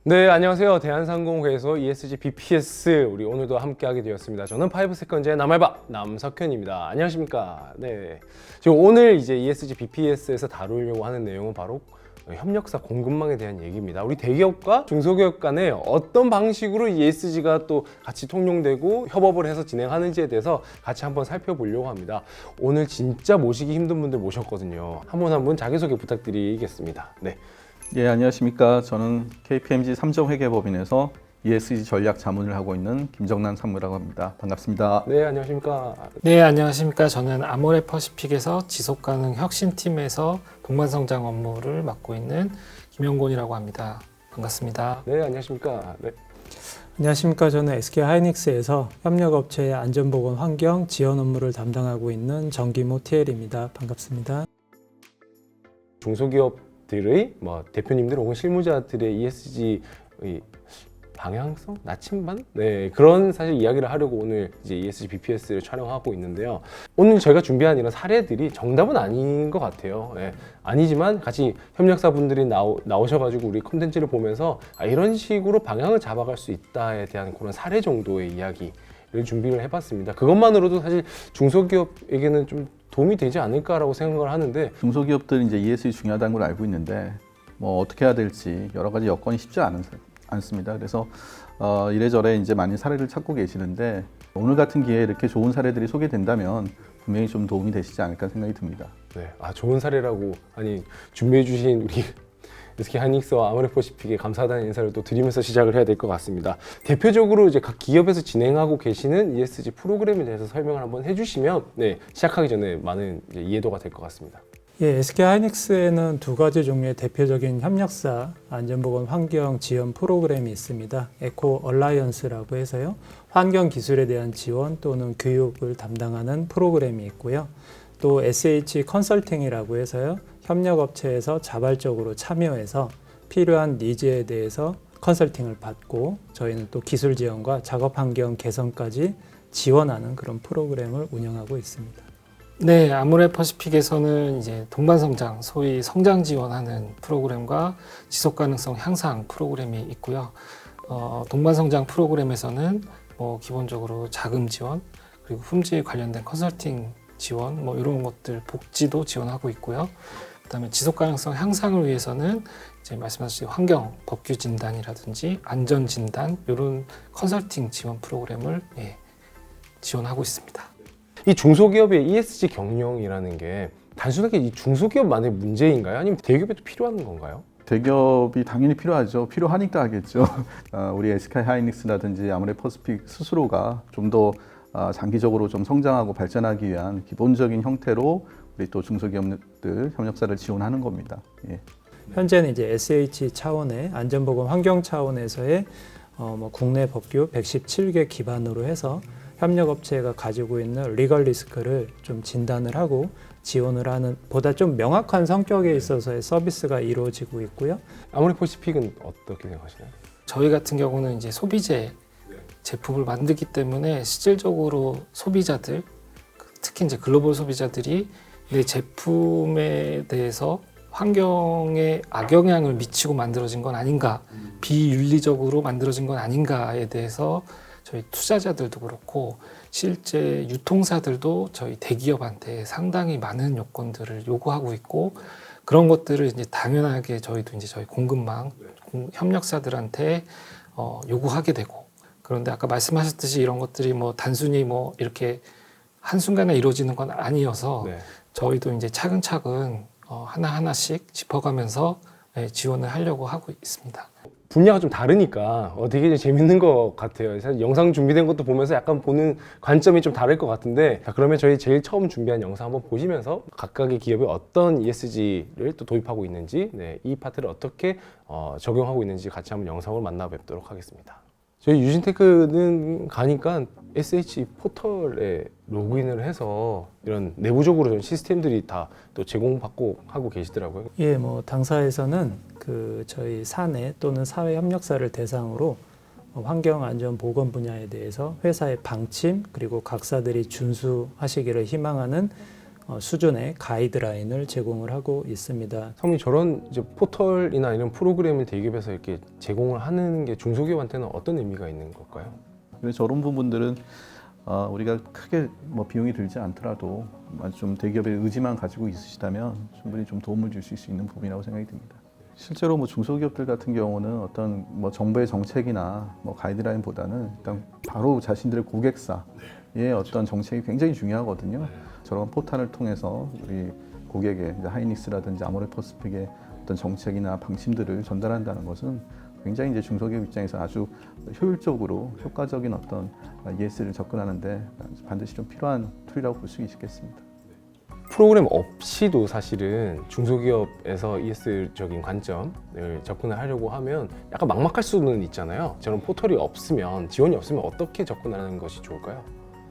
네, 안녕하세요. 대한상공회에서 ESG BPS 우리 오늘도 함께하게 되었습니다. 저는 5세컨즈의 남알바 남석현입니다. 안녕하십니까? 네, 지금 오늘 이제 ESG BPS에서 다루려고 하는 내용은 바로 협력사 공급망에 대한 얘기입니다. 우리 대기업과 중소기업 간에 어떤 방식으로 ESG가 또 같이 통용되고 협업을 해서 진행하는지에 대해서 같이 한번 살펴보려고 합니다. 오늘 진짜 모시기 힘든 분들 모셨거든요. 한 분 한 분 자기소개 부탁드리겠습니다. 네. 예, 안녕하십니까. 저는 KPMG 삼성회계법인에서 ESG 전략 자문을 하고 있는 김정남 상무라고 합니다. 반갑습니다. 네, 안녕하십니까. 네, 안녕하십니까. 저는 아모레퍼시픽에서 지속가능 혁신팀에서 동반성장 업무를 맡고 있는 김영곤이라고 합니다. 반갑습니다. 네, 안녕하십니까. 네. 안녕하십니까. 저는 SK하이닉스에서 협력업체의 안전보건 환경 지원 업무를 담당하고 있는 정기모 TL입니다. 반갑습니다. 중소기업들의 대표님들 혹은 실무자들의 ESG 방향성, 나침반, 네, 그런 사실 이야기를 하려고 오늘 이제 ESG BPS를 촬영하고 있는데요. 오늘 저희가 준비한 이런 사례들이 정답은 아닌 것 같아요. 네, 아니지만 같이 협력사분들이 나오셔가지고 우리 콘텐츠를 보면서 이런 식으로 방향을 잡아갈 수 있다에 대한 그런 사례 정도의 이야기를 준비를 해봤습니다. 그것만으로도 사실 중소기업에게는 좀 도움이 되지 않을까라고 생각을 하는데, 중소기업들은 이제 ESG 중요하다는 걸 알고 있는데 뭐 어떻게 해야 될지 여러 가지 여건이 쉽지 않습니다. 그래서 이래저래 이제 많은 사례를 찾고 계시는데 오늘 같은 기회에 이렇게 좋은 사례들이 소개된다면 분명히 좀 도움이 되시지 않을까 생각이 듭니다. 네, 좋은 사례라고 준비해주신 우리 SK하이닉스와 아모레퍼시픽에 감사하다는 인사를 또 드리면서 시작을 해야 될 것 같습니다. 대표적으로 이제 각 기업에서 진행하고 계시는 ESG 프로그램에 대해서 설명을 한번 해주시면 시작하기 전에 많은 이해도가 될 것 같습니다. 예, SK하이닉스에는 두 가지 종류의 대표적인 협력사 안전보건 환경 지원 프로그램이 있습니다. 에코 얼라이언스라고 해서요. 환경 기술에 대한 지원 또는 교육을 담당하는 프로그램이 있고요. 또 SH 컨설팅이라고 해서요. 협력업체에서 자발적으로 참여해서 필요한 니즈에 대해서 컨설팅을 받고 저희는 또 기술 지원과 작업 환경 개선까지 지원하는 그런 프로그램을 운영하고 있습니다. 네, 아모레퍼시픽에서는 이제 동반성장, 소위 성장 지원하는 프로그램과 지속가능성 향상 프로그램이 있고요. 동반성장 프로그램에서는 기본적으로 자금 지원, 그리고 품질 관련된 컨설팅 지원, 이런 것들 복지도 지원하고 있고요. 그다음에 지속가능성 향상을 위해서는 이제 말씀하신 환경 법규 진단이라든지 안전 진단 이런 컨설팅 지원 프로그램을 지원하고 있습니다. 이 중소기업의 ESG 경영이라는 게 단순하게 이 중소기업만의 문제인가요? 아니면 대기업에도 필요한 건가요? 대기업이 당연히 필요하죠. 필요하니까 하겠죠. 우리 SK하이닉스라든지 아모레퍼시픽 스스로가 좀 더 장기적으로 좀 성장하고 발전하기 위한 기본적인 형태로 우리 또 중소기업들 협력사를 지원하는 겁니다. 예. 현재는 이제 SH 차원의 안전보건 환경 차원에서의 국내 법규 117개 기반으로 해서 협력업체가 가지고 있는 리걸 리스크를 좀 진단을 하고 지원을 하는 보다 좀 명확한 성격에 있어서의 서비스가 이루어지고 있고요. 아모레퍼시픽은 어떻게 생각하시나요? 저희 같은 경우는 이제 소비재 제품을 만들기 때문에 실질적으로 소비자들, 특히 이제 글로벌 소비자들이 내 제품에 대해서 환경에 악영향을 미치고 만들어진 건 아닌가, 비윤리적으로 만들어진 건 아닌가에 대해서 저희 투자자들도 그렇고 실제 유통사들도 저희 대기업한테 상당히 많은 요건들을 요구하고 있고 그런 것들을 이제 당연하게 저희도 이제 저희 공급망 협력사들한테 요구하게 되고, 그런데 아까 말씀하셨듯이 이런 것들이 단순히 이렇게 한순간에 이루어지는 건 아니어서 저희도 이제 차근차근 하나하나씩 짚어가면서 지원을 하려고 하고 있습니다. 분야가 좀 다르니까 되게 재밌는 것 같아요. 사실 영상 준비된 것도 보면서 약간 보는 관점이 좀 다를 것 같은데, 그러면 저희 제일 처음 준비한 영상 한번 보시면서 각각의 기업이 어떤 ESG를 또 도입하고 있는지, 이 파트를 어떻게 적용하고 있는지 같이 한번 영상을 만나 뵙도록 하겠습니다. 저희 유진테크는 가니까 SH 포털에 로그인을 해서 이런 내부적으로 좀 시스템들이 다 또 제공받고 하고 계시더라고요. 예, 뭐 당사에서는 그 저희 사내 또는 사회 협력사를 대상으로 환경 안전 보건 분야에 대해서 회사의 방침 그리고 각사들이 준수하시기를 희망하는 수준의 가이드라인을 제공을 하고 있습니다. 성민 저런 이제 포털이나 이런 프로그램을 대기업에서 이렇게 제공을 하는 게 중소기업한테는 어떤 의미가 있는 걸까요? 그래서 저런 부분들은 우리가 크게 뭐 비용이 들지 않더라도 좀 대기업의 의지만 가지고 있으시다면 충분히 좀 도움을 줄 수 있는 부분이라고 생각이 듭니다. 실제로 뭐 중소기업들 같은 경우는 어떤 뭐 정부의 정책이나 뭐 가이드라인보다는 일단 바로 자신들의 고객사의 어떤 정책이 굉장히 중요하거든요. 저런 포탈을 통해서 우리 고객의 이제 하이닉스라든지 아모레퍼시픽의 어떤 정책이나 방침들을 전달한다는 것은 굉장히 이제 중소기업 입장에서 아주 효율적으로 효과적인 어떤 ES를 접근하는데 반드시 좀 필요한 툴이라고 볼 수 있겠습니다. 프로그램 없이도 사실은 중소기업에서 ES적인 관점을 접근을 하려고 하면 약간 막막할 수는 있잖아요. 저런 포털이 없으면, 지원이 없으면 어떻게 접근하는 것이 좋을까요?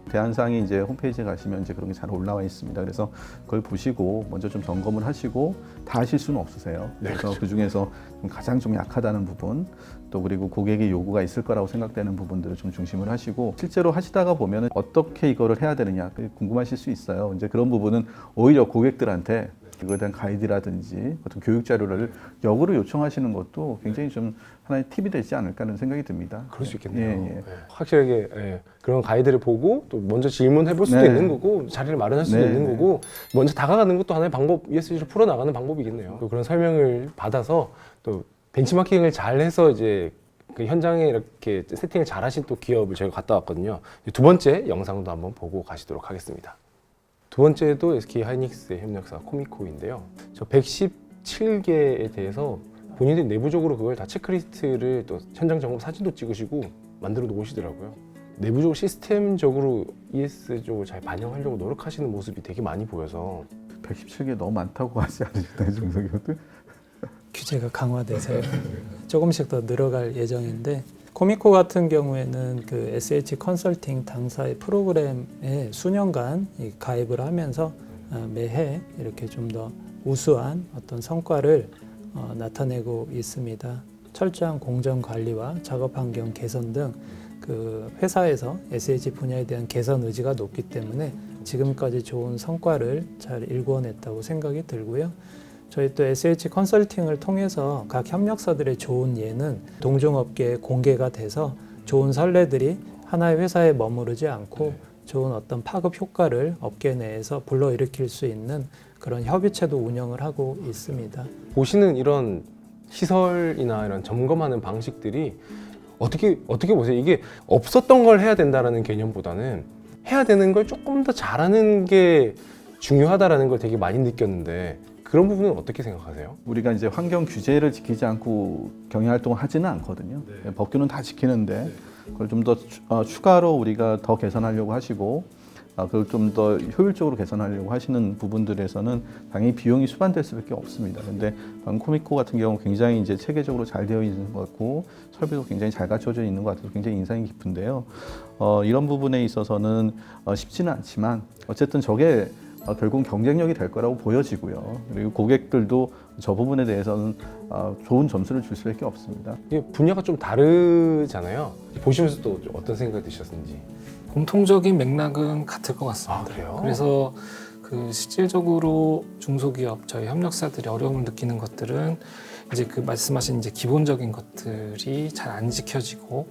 대한상이 이제 홈페이지에 가시면 이제 그런 게 잘 올라와 있습니다. 그래서 그걸 보시고 먼저 좀 점검을 하시고 다 하실 수는 없으세요. 네, 그래서 그렇죠. 그 중에서 가장 좀 약하다는 부분, 또 그리고 고객의 요구가 있을 거라고 생각되는 부분들을 좀 중심을 하시고 실제로 하시다가 보면 어떻게 이거를 해야 되느냐 궁금하실 수 있어요. 이제 그런 부분은 오히려 고객들한테 이거에 대한 가이드라든지 어떤 교육 자료를 역으로 요청하시는 것도 굉장히 좀 하나의 팁이 되지 않을까라는 생각이 듭니다. 그럴 수 있겠네요. 예, 예. 네. 확실하게 그런 가이드를 보고 또 먼저 질문해 볼 수도 네. 있는 거고 자리를 마련할 수도 네, 있는 네. 거고 먼저 다가가는 것도 하나의 방법, ESG를 풀어나가는 방법이겠네요. 또 그런 설명을 받아서 또 벤치마킹을 잘 해서 이제 그 현장에 이렇게 세팅을 잘 하신 또 기업을 저희가 갔다 왔거든요. 두 번째 영상도 한번 보고 가시도록 하겠습니다. 두 번째도 SK 하이닉스의 협력사 코미코인데요. 저 117개에 대해서 본인들이 내부적으로 그걸 다 체크리스트를 또 현장 점검 사진도 찍으시고 만들어 놓으시더라고요. 내부적으로 시스템적으로 ES 쪽을 잘 반영하려고 노력하시는 모습이 되게 많이 보여서 117개 너무 많다고 하지 않으시나요, 중소기업들? 규제가 강화돼서 조금씩 더 늘어갈 예정인데 코미코 같은 경우에는 그 SH 컨설팅 당사의 프로그램에 수년간 가입을 하면서 매해 이렇게 좀 더 우수한 어떤 성과를 나타내고 있습니다. 철저한 공정 관리와 작업 환경 개선 등 그 회사에서 SH 분야에 대한 개선 의지가 높기 때문에 지금까지 좋은 성과를 잘 일궈냈다고 생각이 들고요. 저희 또 SH 컨설팅을 통해서 각 협력사들의 좋은 예는 동종업계에 공개가 돼서 좋은 선례들이 하나의 회사에 머무르지 않고 좋은 어떤 파급 효과를 업계 내에서 불러일으킬 수 있는 그런 협의체도 운영을 하고 있습니다. 보시는 이런 시설이나 이런 점검하는 방식들이 어떻게 보세요? 이게 없었던 걸 해야 된다라는 개념보다는 해야 되는 걸 조금 더 잘하는 게 중요하다라는 걸 되게 많이 느꼈는데 그런 부분은 어떻게 생각하세요? 우리가 이제 환경 규제를 지키지 않고 경영 활동을 하지는 않거든요. 법규는 다 지키는데 그걸 좀 더 추가로 우리가 더 개선하려고 하시고 그걸 좀 더 효율적으로 개선하려고 하시는 부분들에서는 당연히 비용이 수반될 수밖에 없습니다. 그런데 코미코 같은 경우 굉장히 이제 체계적으로 잘 되어 있는 것 같고 설비도 굉장히 잘 갖춰져 있는 것 같아서 굉장히 인상이 깊은데요. 이런 부분에 있어서는 쉽지는 않지만 어쨌든 저게 결국 경쟁력이 될 거라고 보여지고요. 그리고 고객들도 저 부분에 대해서는 좋은 점수를 줄 수밖에 없습니다. 이게 분야가 좀 다르잖아요. 보시면서 또 어떤 생각이 드셨는지. 공통적인 맥락은 같을 것 같습니다. 그래요? 그래서 그 실질적으로 중소기업 저희 협력사들이 어려움을 느끼는 것들은 이제 그 말씀하신 이제 기본적인 것들이 잘 안 지켜지고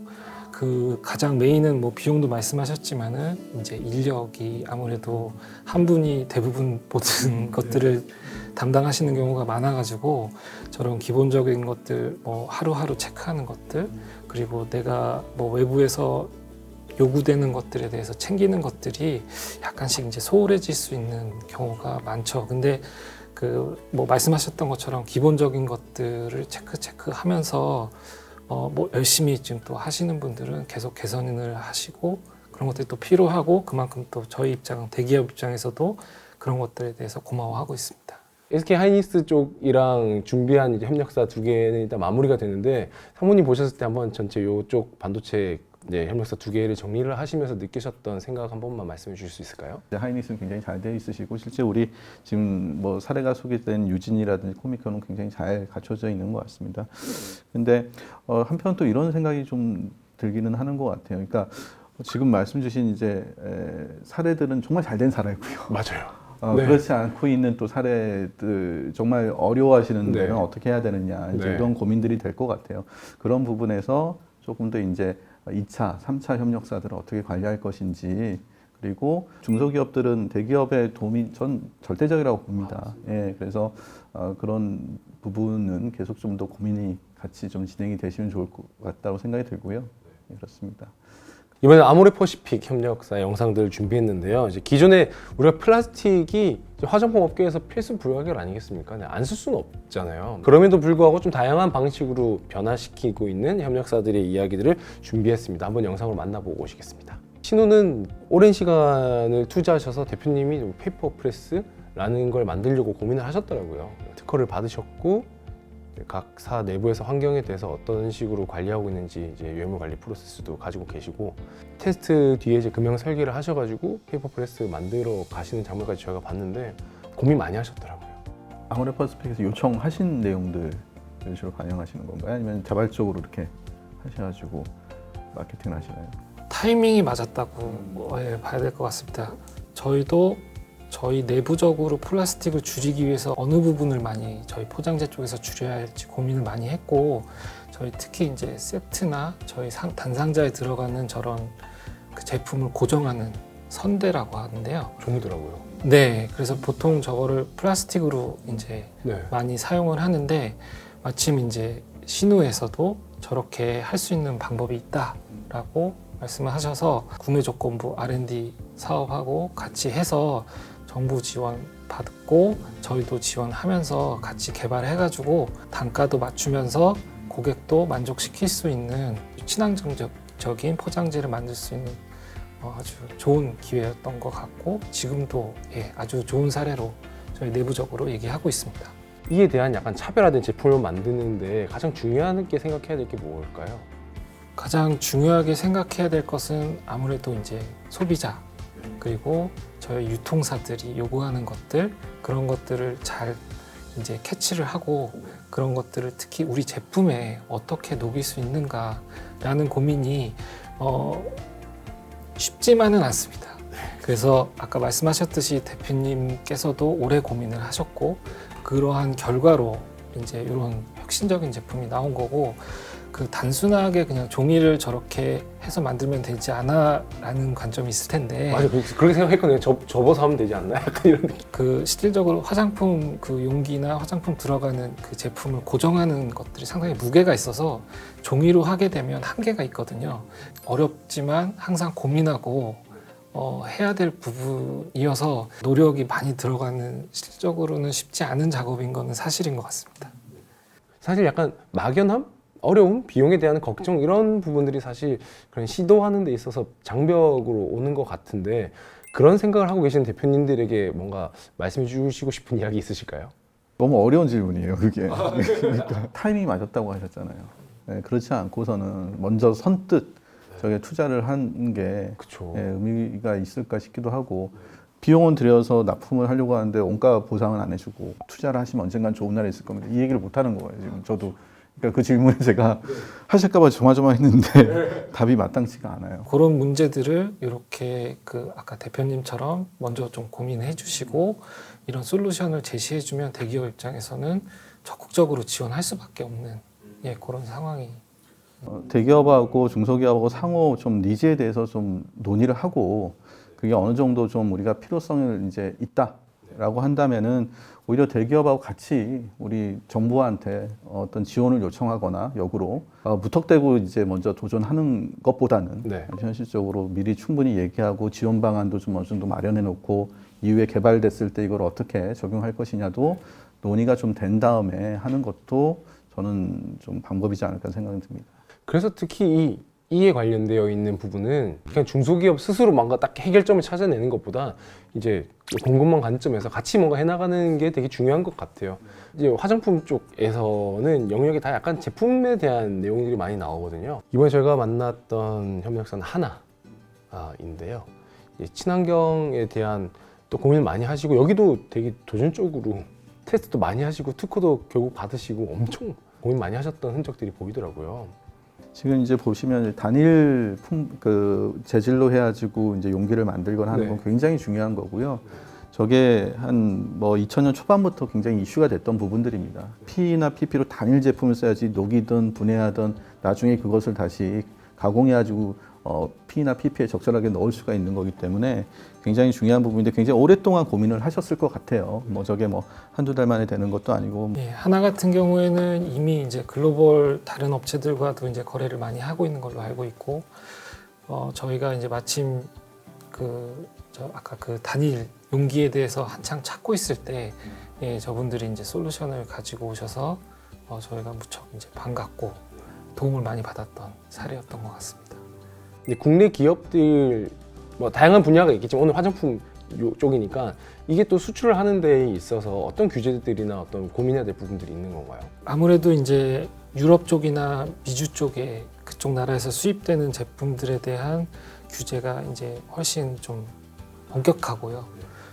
그 가장 메인은 뭐 비용도 말씀하셨지만은 이제 인력이 아무래도 한 분이 대부분 모든 것들을 담당하시는 경우가 많아가지고 저런 기본적인 것들 뭐 하루하루 체크하는 것들 그리고 내가 뭐 외부에서 요구되는 것들에 대해서 챙기는 것들이 약간씩 이제 소홀해질 수 있는 경우가 많죠. 근데 그 뭐 말씀하셨던 것처럼 기본적인 것들을 체크하면서 뭐 열심히 지금 또 하시는 분들은 계속 개선을 하시고 그런 것들이 또 필요하고 그만큼 또 저희 입장 대기업 입장에서도 그런 것들에 대해서 고마워하고 있습니다. SK 하이닉스 쪽이랑 준비한 이제 협력사 두 개는 일단 마무리가 되는데 상무님 보셨을 때 한번 전체 요쪽 반도체 협력사 두 개를 정리를 하시면서 느끼셨던 생각 한 번만 말씀해 주실 수 있을까요? 하이닉스는 굉장히 잘 돼 있으시고 실제 우리 지금 뭐 사례가 소개된 유진이라든지 코미콘은 굉장히 잘 갖춰져 있는 것 같습니다. 근데 한편 또 이런 생각이 좀 들기는 하는 것 같아요. 그러니까 지금 말씀 주신 이제 사례들은 정말 잘 된 사례고요. 맞아요. 네. 그렇지 않고 있는 또 사례들 정말 어려워하시는 네. 데는 어떻게 해야 되느냐 이제 네. 이런 고민들이 될 것 같아요. 그런 부분에서 조금 더 이제 2차, 3차 협력사들을 어떻게 관리할 것인지 그리고 중소기업들은 대기업의 도움이 전 절대적이라고 봅니다. 예, 그래서 그런 부분은 계속 좀 더 고민이 같이 좀 진행이 되시면 좋을 것 같다고 생각이 들고요. 예, 그렇습니다. 이번에 아모레퍼시픽 협력사 영상들을 준비했는데요. 이제 기존에 우리가 플라스틱이 이제 화장품 업계에서 필수 불가결 아니겠습니까? 안 쓸 수는 없잖아요. 그럼에도 불구하고 좀 다양한 방식으로 변화시키고 있는 협력사들의 이야기들을 준비했습니다. 한번 영상으로 만나보고 오시겠습니다. 신우는 오랜 시간을 투자하셔서 대표님이 페이퍼 프레스라는 걸 만들려고 고민을 하셨더라고요. 특허를 받으셨고 각 사 내부에서 환경에 대해서 어떤 식으로 관리하고 있는지 이제 유해물 관리 프로세스도 가지고 계시고 테스트 뒤에 이제 금형 설계를 하셔가지고 페이퍼 프레스 만들어 가시는 장면까지 저희가 봤는데 고민 많이 하셨더라고요. 아모레퍼스픽에서 요청하신 내용들 주로 반영하시는 건가요? 아니면 자발적으로 이렇게 하셔가지고 마케팅을 하시나요? 타이밍이 맞았다고 봐야 될 것 같습니다. 저희도 저희 내부적으로 플라스틱을 줄이기 위해서 어느 부분을 많이 저희 포장재 쪽에서 줄여야 할지 고민을 많이 했고 저희 특히 이제 세트나 저희 단상자에 들어가는 저런 그 제품을 고정하는 선대라고 하는데요. 좋더라고요. 네, 그래서 보통 저거를 플라스틱으로 이제 네. 많이 사용을 하는데 마침 이제 신우에서도 저렇게 할 수 있는 방법이 있다라고 말씀을 하셔서 구매 조건부 R&D 사업하고 같이 해서 정부 지원 받고 저희도 지원하면서 같이 개발해가지고 단가도 맞추면서 고객도 만족시킬 수 있는 친환경적인 포장재를 만들 수 있는 아주 좋은 기회였던 것 같고 지금도 아주 좋은 사례로 저희 내부적으로 얘기하고 있습니다. 이에 대한 약간 차별화된 제품을 만드는데 가장 중요하게 생각해야 될 게 뭘까요? 가장 중요하게 생각해야 될 것은 아무래도 이제 소비자 그리고 저희 유통사들이 요구하는 것들 그런 것들을 잘 이제 캐치를 하고 그런 것들을 특히 우리 제품에 어떻게 녹일 수 있는가라는 고민이 쉽지만은 않습니다. 그래서 아까 말씀하셨듯이 대표님께서도 오래 고민을 하셨고 그러한 결과로 이제 이런 혁신적인 제품이 나온 거고 그 단순하게 그냥 종이를 저렇게 해서 만들면 되지 않아라는 관점이 있을 텐데 맞아요. 그렇게 생각했거든요. 접어서 하면 되지 않나? 약간 이런 느낌. 그 실질적으로 화장품 그 용기나 화장품 들어가는 그 제품을 고정하는 것들이 상당히 무게가 있어서 종이로 하게 되면 한계가 있거든요. 어렵지만 항상 고민하고 해야 될 부분이어서 노력이 많이 들어가는 실질적으로는 쉽지 않은 작업인 거는 사실인 것 같습니다. 사실 약간 막연함? 어려움, 비용에 대한 걱정 이런 부분들이 사실 그런 시도하는 데 있어서 장벽으로 오는 것 같은데 그런 생각을 하고 계신 대표님들에게 뭔가 말씀해 주시고 싶은 이야기 있으실까요? 너무 어려운 질문이에요, 그게. 그러니까 타이밍이 맞았다고 하셨잖아요. 네, 그렇지 않고서는 먼저 선뜻 저게 투자를 한 게 그쵸. 의미가 있을까 싶기도 하고 비용은 들여서 납품을 하려고 하는데 원가 보상은 안 해주고 투자를 하시면 언젠간 좋은 날이 있을 겁니다. 이 얘기를 못 하는 거예요, 지금 저도. 그러니까 그 질문에 제가 하실까봐 조마조마했는데 답이 마땅치가 않아요. 그런 문제들을 이렇게 그 아까 대표님처럼 먼저 좀 고민해 주시고 이런 솔루션을 제시해 주면 대기업 입장에서는 적극적으로 지원할 수밖에 없는 그런 상황이 대기업하고 중소기업하고 상호 좀 니즈에 대해서 좀 논의를 하고 그게 어느 정도 좀 우리가 필요성을 이제 있다라고 한다면은 오히려 대기업하고 같이 우리 정부한테 어떤 지원을 요청하거나 역으로 무턱대고 이제 먼저 도전하는 것보다는 네. 현실적으로 미리 충분히 얘기하고 지원 방안도 좀 어느 정도 마련해 놓고 이후에 개발됐을 때 이걸 어떻게 적용할 것이냐도 논의가 좀 된 다음에 하는 것도 저는 좀 방법이지 않을까 생각이 듭니다. 그래서 특히 이 이에 관련되어 있는 부분은 그냥 중소기업 스스로 뭔가 딱 해결점을 찾아내는 것보다 이제 공급망 관점에서 같이 뭔가 해나가는 게 되게 중요한 것 같아요. 이제 화장품 쪽에서는 영역이 다 약간 제품에 대한 내용들이 많이 나오거든요. 이번에 저희가 만났던 협력사는 하나인데요. 친환경에 대한 또 고민을 많이 하시고 여기도 되게 도전적으로 테스트도 많이 하시고 특허도 결국 받으시고 엄청 고민 많이 하셨던 흔적들이 보이더라고요. 지금 이제 보시면 단일 재질로 해가지고 이제 용기를 만들거나 하는 네. 건 굉장히 중요한 거고요. 저게 한 뭐 2000년 초반부터 굉장히 이슈가 됐던 부분들입니다. P나 PP로 단일 제품을 써야지 녹이든 분해하든 나중에 그것을 다시 가공해가지고 P나 PP에 적절하게 넣을 수가 있는 거기 때문에 굉장히 중요한 부분인데 굉장히 오랫동안 고민을 하셨을 것 같아요. 뭐 저게 뭐 한두 달 만에 되는 것도 아니고. 예, 하나 같은 경우에는 이미 이제 글로벌 다른 업체들과도 이제 거래를 많이 하고 있는 걸로 알고 있고, 저희가 이제 마침 아까 그 단일 용기에 대해서 한창 찾고 있을 때, 예, 저분들이 이제 솔루션을 가지고 오셔서 저희가 무척 이제 반갑고 도움을 많이 받았던 사례였던 것 같습니다. 근데 국내 기업들 뭐 다양한 분야가 있겠지만 오늘 화장품 쪽이니까 이게 또 수출을 하는 데 있어서 어떤 규제들이나 어떤 고민해야 될 부분들이 있는 건가요? 아무래도 이제 유럽 쪽이나 미주 쪽에 그쪽 나라에서 수입되는 제품들에 대한 규제가 이제 훨씬 좀 엄격하고요.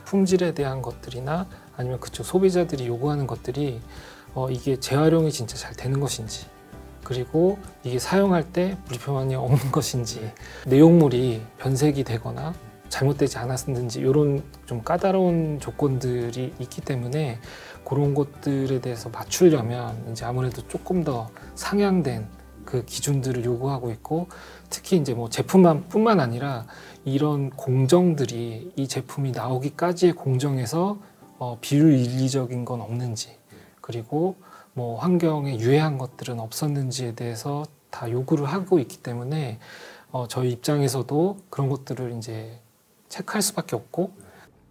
품질에 대한 것들이나 아니면 그쪽 소비자들이 요구하는 것들이 이게 재활용이 진짜 잘 되는 것인지, 그리고 이게 사용할 때 불편함이 없는 것인지, 내용물이 변색이 되거나 잘못되지 않았는지 이런 좀 까다로운 조건들이 있기 때문에 그런 것들에 대해서 맞추려면 이제 아무래도 조금 더 상향된 그 기준들을 요구하고 있고, 특히 이제 뭐 제품뿐만 아니라 이런 공정들이 이 제품이 나오기까지의 공정에서 비윤리적인 건 없는지, 그리고 뭐 환경에 유해한 것들은 없었는지에 대해서 다 요구를 하고 있기 때문에 저희 입장에서도 그런 것들을 이제 체크할 수밖에 없고,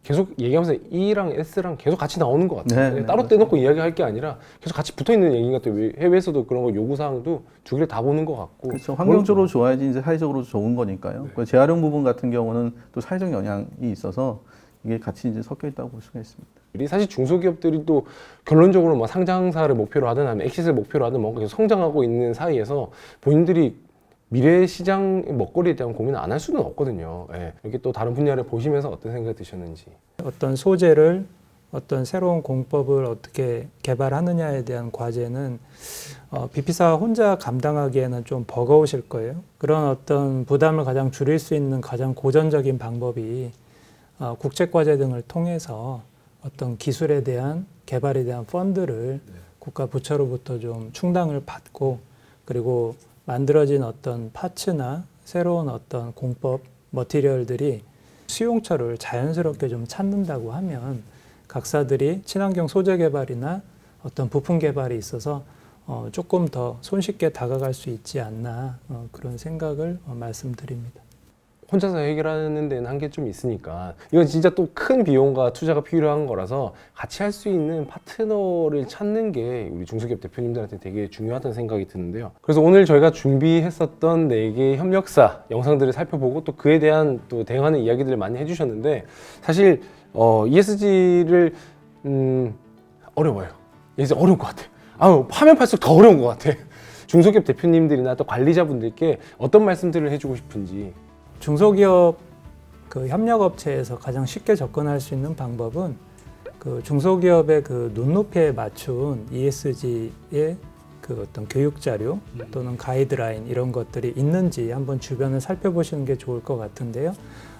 계속 얘기하면서 E랑 S랑 계속 같이 나오는 것 같아요. 네, 네, 따로 떼놓고 이야기할 게 아니라 계속 같이 붙어있는 얘기인 것 같아요. 해외에서도 그런 거 요구사항도 두 개를 다 보는 것 같고. 그렇죠. 환경적으로 좋아야지 이제 사회적으로 좋은 거니까요. 그 재활용 부분 같은 경우는 또 사회적 영향이 있어서 이게 같이 이제 섞여 있다고 볼 수가 있습니다. 사실 중소기업들이 또 결론적으로 뭐 상장사를 목표로 하든 아니면 엑시스를 목표로 하든 뭔가 계속 성장하고 있는 사이에서 본인들이 미래 시장 먹거리에 대한 고민을 안 할 수는 없거든요. 예. 이렇게 또 다른 분야를 보시면서 어떤 생각이 드셨는지. 어떤 소재를 어떤 새로운 공법을 어떻게 개발하느냐에 대한 과제는 BP사 혼자 감당하기에는 좀 버거우실 거예요. 그런 어떤 부담을 가장 줄일 수 있는 가장 고전적인 방법이 국제과제 등을 통해서 어떤 기술에 대한 개발에 대한 펀드를 국가 부처로부터 좀 충당을 받고, 그리고 만들어진 어떤 파츠나 새로운 어떤 공법, 머티리얼들이 수용처를 자연스럽게 좀 찾는다고 하면 각사들이 친환경 소재 개발이나 어떤 부품 개발에 있어서 조금 더 손쉽게 다가갈 수 있지 않나, 그런 생각을 말씀드립니다. 혼자서 해결하는 데는 한계 좀 있으니까 이건 진짜 또 큰 비용과 투자가 필요한 거라서 같이 할 수 있는 파트너를 찾는 게 우리 중소기업 대표님들한테 되게 중요하다는 생각이 드는데요. 그래서 오늘 저희가 준비했었던 4개의 협력사 영상들을 살펴보고 또 그에 대한 또 대응하는 이야기들을 많이 해주셨는데, 사실 ESG를 어려워요. 이제 어려운 것 같아요. 파면 팔수록 더 어려운 것 같아. 중소기업 대표님들이나 또 관리자분들께 어떤 말씀들을 해주고 싶은지. 중소기업 그 협력업체에서 가장 쉽게 접근할 수 있는 방법은 그 중소기업의 그 눈높이에 맞춘 ESG의 그 어떤 교육 자료 또는 가이드라인 이런 것들이 있는지 한번 주변을 살펴보시는 게 좋을 것 같은데요.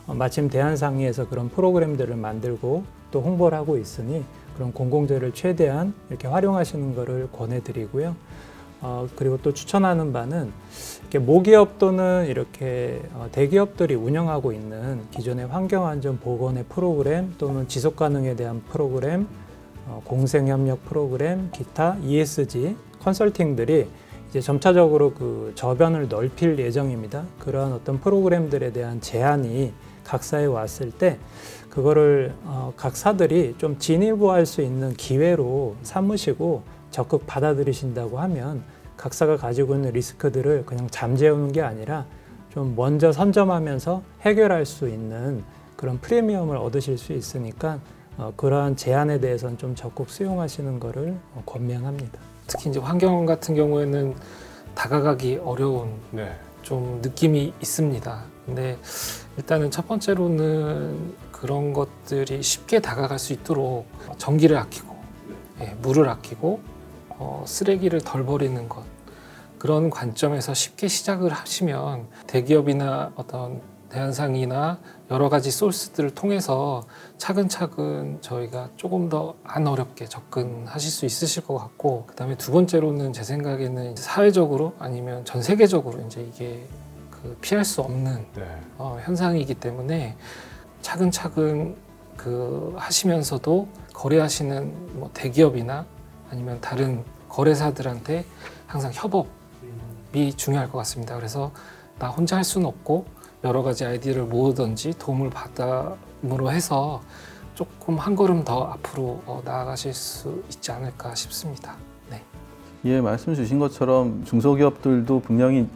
마침 대한상의에서 그런 프로그램들을 만들고 또 홍보를 하고 있으니 그런 공공재를 최대한 이렇게 활용하시는 것을 권해드리고요. 그리고 또 추천하는 바는 이렇게 모기업 또는 이렇게 대기업들이 운영하고 있는 기존의 환경안전보건의 프로그램 또는 지속가능에 대한 프로그램, 공생협력 프로그램, 기타 ESG 컨설팅들이 이제 점차적으로 그 저변을 넓힐 예정입니다. 그러한 어떤 프로그램들에 대한 제안이 각사에 왔을 때 그거를 각사들이 좀 진일보할 수 있는 기회로 삼으시고 적극 받아들이신다고 하면 각사가 가지고 있는 리스크들을 그냥 잠재우는 게 아니라 좀 먼저 선점하면서 해결할 수 있는 그런 프리미엄을 얻으실 수 있으니까 그러한 제안에 대해서는 좀 적극 수용하시는 것을 권명합니다. 특히 이제 환경 같은 경우에는 다가가기 어려운 네. 좀 느낌이 있습니다. 근데 일단은 첫 번째로는 그런 것들이 쉽게 다가갈 수 있도록 전기를 아끼고 물을 아끼고 쓰레기를 덜 버리는 것, 그런 관점에서 쉽게 시작을 하시면 대기업이나 어떤 대한상이나 여러 가지 소스들을 통해서 차근차근 저희가 조금 더 안 어렵게 접근하실 수 있으실 것 같고, 그다음에 두 번째로는 제 생각에는 이제 사회적으로 아니면 전 세계적으로 이제 이게 피할 수 없는 네. 현상이기 때문에 차근차근 하시면서도 거래하시는 뭐 대기업이나 아니면 다른 거래사들한테 항상 협업이 중요할 것 같습니다. 그래서 나 혼자 할 수는 없고 여러 가지 아이디어를 모으든지 도움을 받음으로 해서 조금 한 걸음 더 앞으로 나아가실 수 있지 않을까 싶습니다. 네. 예, 말씀 주신 것처럼 중소기업들도 분명히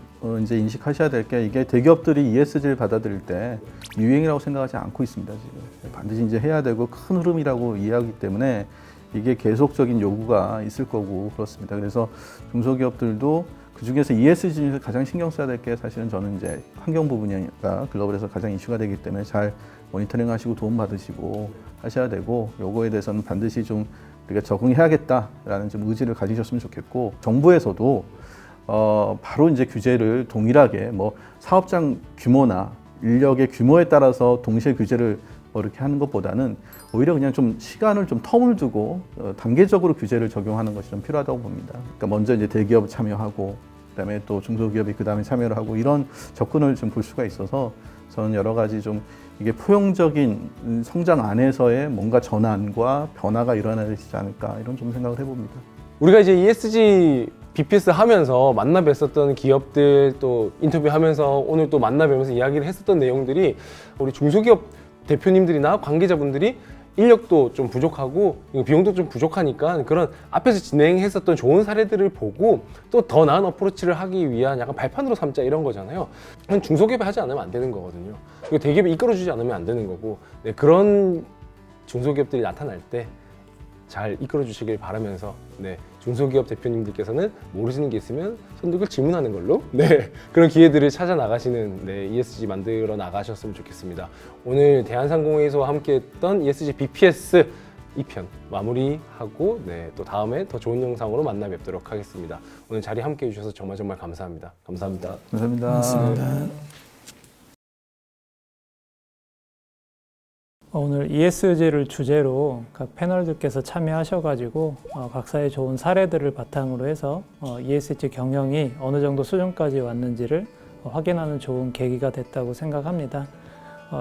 이제 인식하셔야 될 게, 이게 대기업들이 ESG를 받아들일 때 유행이라고 생각하지 않고 있습니다. 지금 반드시 이제 해야 되고 큰 흐름이라고 이해하기 때문에 이게 계속적인 요구가 있을 거고 그렇습니다. 그래서 중소기업들도 그 중에서 ESG 중에서 가장 신경 써야 될 게 사실은 저는 이제 환경 부분이니까 글로벌에서 가장 이슈가 되기 때문에 잘 모니터링하시고 도움 받으시고 하셔야 되고, 요거에 대해서는 반드시 좀 우리가 적응해야겠다라는 좀 의지를 가지셨으면 좋겠고, 정부에서도 바로 이제 규제를 동일하게 뭐 사업장 규모나 인력의 규모에 따라서 동시에 규제를 뭐 이렇게 하는 것보다는 오히려 그냥 좀 시간을 좀 텀을 두고 단계적으로 규제를 적용하는 것이 좀 필요하다고 봅니다. 그러니까 먼저 이제 대기업 참여하고 그다음에 또 중소기업이 그다음에 참여를 하고, 이런 접근을 좀 볼 수가 있어서 저는 여러 가지 좀 이게 포용적인 성장 안에서의 뭔가 전환과 변화가 일어나야 되지 않을까, 이런 좀 생각을 해봅니다. 우리가 이제 ESG BPS 하면서 만나 뵀었던 기업들 또 인터뷰하면서 오늘 또 만나 뵈면서 이야기를 했었던 내용들이, 우리 중소기업 대표님들이나 관계자분들이 인력도 좀 부족하고 비용도 좀 부족하니까 그런 앞에서 진행했었던 좋은 사례들을 보고 또 더 나은 어프로치를 하기 위한 약간 발판으로 삼자, 이런 거잖아요. 그건 중소기업이 하지 않으면 안 되는 거거든요. 그리고 대기업이 이끌어주지 않으면 안 되는 거고, 네, 그런 중소기업들이 나타날 때 잘 이끌어 주시길 바라면서, 네, 중소기업 대표님들께서는 모르시는 게 있으면 손들고 질문하는 걸로, 네, 그런 기회들을 찾아 나가시는, 네, ESG 만들어 나가셨으면 좋겠습니다. 오늘 대한상공회의소와 함께했던 ESG BPS 2편 마무리하고, 네, 또 다음에 더 좋은 영상으로 만나 뵙도록 하겠습니다. 오늘 자리 함께 해주셔서 정말 감사합니다. 감사합니다. 감사합니다. 오늘 ESG를 주제로 각 패널들께서 참여하셔가지고 각사의 좋은 사례들을 바탕으로 해서 ESG 경영이 어느 정도 수준까지 왔는지를 확인하는 좋은 계기가 됐다고 생각합니다.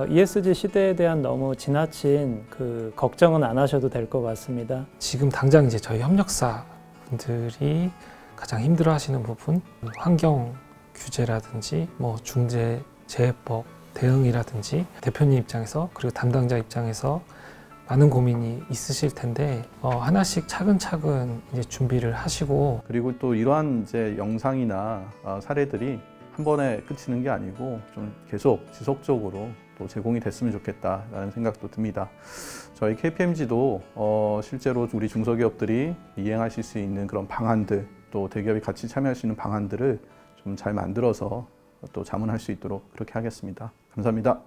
ESG 시대에 대한 너무 지나친 그 걱정은 안 하셔도 될 것 같습니다. 지금 당장 이제 저희 협력사분들이 가장 힘들어하시는 부분, 환경 규제라든지 뭐 중재재해법 대응이라든지 대표님 입장에서 그리고 담당자 입장에서 많은 고민이 있으실 텐데 하나씩 차근차근 이제 준비를 하시고, 그리고 또 이러한 이제 영상이나 사례들이 한 번에 끝이는 게 아니고 좀 계속 지속적으로 또 제공이 됐으면 좋겠다라는 생각도 듭니다. 저희 KPMG도 실제로 우리 중소기업들이 이행하실 수 있는 그런 방안들, 또 대기업이 같이 참여할 수 있는 방안들을 좀 잘 만들어서 또 자문할 수 있도록 그렇게 하겠습니다. 감사합니다.